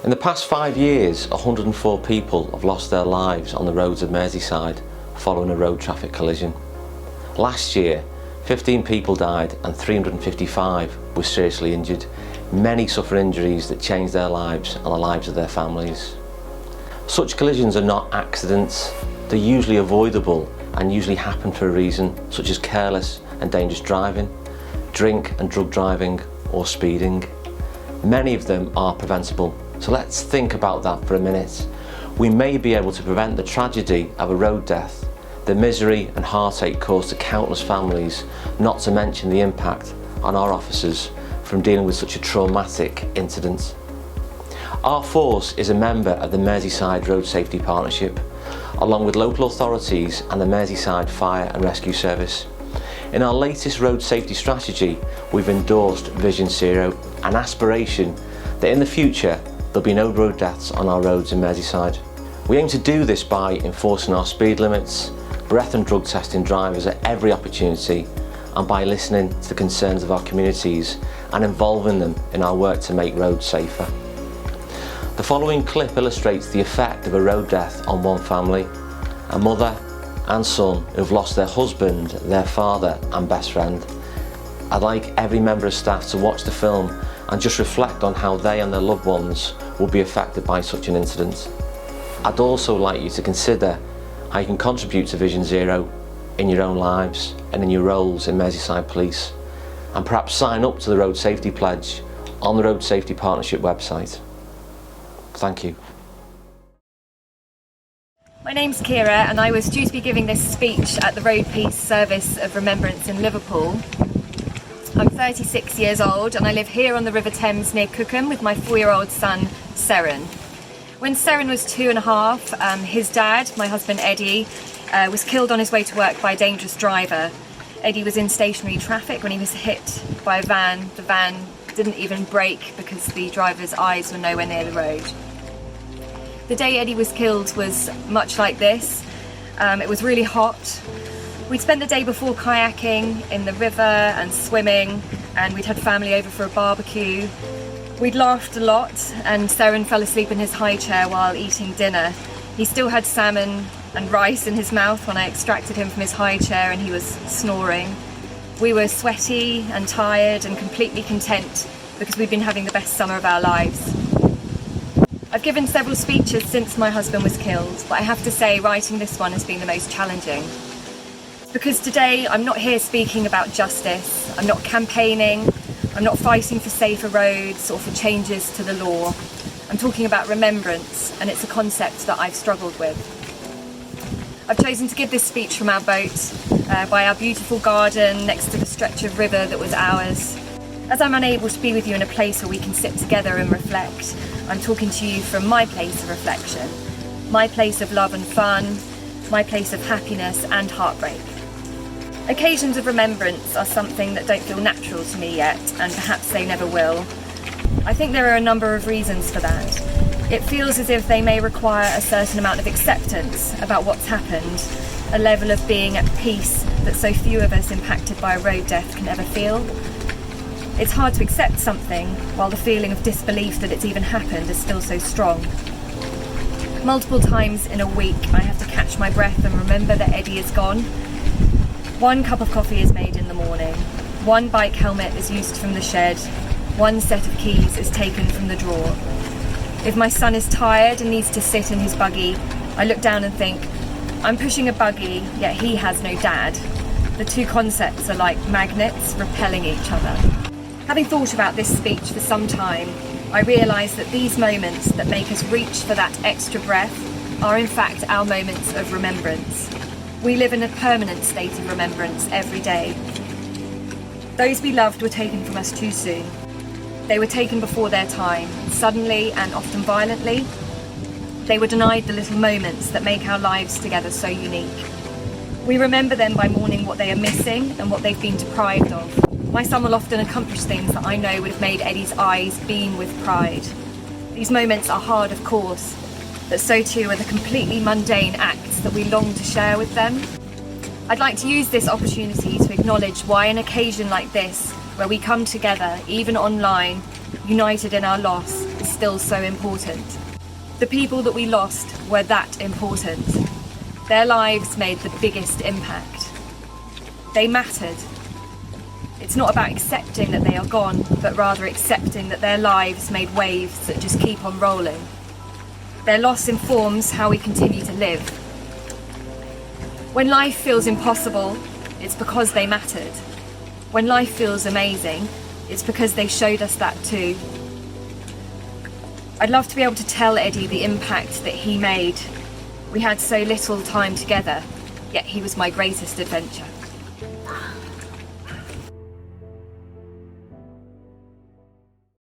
In the past 5 years, 104 people have lost their lives on the roads of Merseyside following a road traffic collision. Last year, 15 people died and 355 were seriously injured. Many suffer injuries that change their lives and the lives of their families. Such collisions are not accidents. They're usually avoidable and usually happen for a reason, such as careless and dangerous driving, drink and drug driving, or speeding. Many of them are preventable. So let's think about that for a minute. We may be able to prevent the tragedy of a road death, the misery and heartache caused to countless families, not to mention the impact on our officers from dealing with such a traumatic incident. Our force is a member of the Merseyside Road Safety Partnership, along with local authorities and the Merseyside Fire and Rescue Service. In our latest road safety strategy, we've endorsed Vision Zero, an aspiration that in the future there'll be no road deaths on our roads in Merseyside. We aim to do this by enforcing our speed limits, breath and drug testing drivers at every opportunity, and by listening to the concerns of our communities and involving them in our work to make roads safer. The following clip illustrates the effect of a road death on one family, a mother and son who've lost their husband, their father and best friend. I'd like every member of staff to watch the film and just reflect on how they and their loved ones will be affected by such an incident. I'd also like you to consider how you can contribute to Vision Zero in your own lives and in your roles in Merseyside Police, and perhaps sign up to the Road Safety Pledge on the Road Safety Partnership website. Thank you. My name's Kira and I was due to be giving this speech at the Road Peace Service of Remembrance in Liverpool. I'm 36 years old and I live here on the River Thames near Cookham with my 4-year-old son, Seren. When Seren was 2.5, his dad, my husband Eddie, was killed on his way to work by a dangerous driver. Eddie was in stationary traffic when he was hit by a van. The van didn't even brake because the driver's eyes were nowhere near the road. The day Eddie was killed was much like this. It was really hot. We'd spent the day before kayaking in the river and swimming, and we'd had family over for a barbecue. We'd laughed a lot and Seren fell asleep in his high chair while eating dinner. He still had salmon and rice in his mouth when I extracted him from his high chair and he was snoring. We were sweaty and tired and completely content because we'd been having the best summer of our lives. I've given several speeches since my husband was killed, but I have to say writing this one has been the most challenging. It's because today I'm not here speaking about justice, I'm not campaigning, I'm not fighting for safer roads or for changes to the law. I'm talking about remembrance, and it's a concept that I've struggled with. I've chosen to give this speech from our boat, by our beautiful garden next to the stretch of river that was ours. As I'm unable to be with you in a place where we can sit together and reflect, I'm talking to you from my place of reflection, my place of love and fun, my place of happiness and heartbreak. Occasions of remembrance are something that don't feel natural to me yet, and perhaps they never will. I think there are a number of reasons for that. It feels as if they may require a certain amount of acceptance about what's happened, a level of being at peace that so few of us impacted by a road death can ever feel. It's hard to accept something while the feeling of disbelief that it's even happened is still so strong. Multiple times in a week I have to catch my breath and remember that Eddie is gone. One cup of coffee is made in the morning, one bike helmet is used from the shed, one set of keys is taken from the drawer. If my son is tired and needs to sit in his buggy, I look down and think, I'm pushing a buggy, yet he has no dad. The two concepts are like magnets repelling each other. Having thought about this speech for some time, I realise that these moments that make us reach for that extra breath are in fact our moments of remembrance. We live in a permanent state of remembrance every day. Those we loved were taken from us too soon. They were taken before their time, suddenly and often violently. They were denied the little moments that make our lives together so unique. We remember them by mourning what they are missing and what they've been deprived of. My son will often accomplish things that I know would have made Eddie's eyes beam with pride. These moments are hard, of course, but so too are the completely mundane acts that we long to share with them. I'd like to use this opportunity to acknowledge why an occasion like this, where we come together, even online, united in our loss, is still so important. The people that we lost were that important. Their lives made the biggest impact. They mattered. It's not about accepting that they are gone, but rather accepting that their lives made waves that just keep on rolling. Their loss informs how we continue to live. When life feels impossible, it's because they mattered. When life feels amazing, it's because they showed us that too. I'd love to be able to tell Eddie the impact that he made. We had so little time together, yet he was my greatest adventure.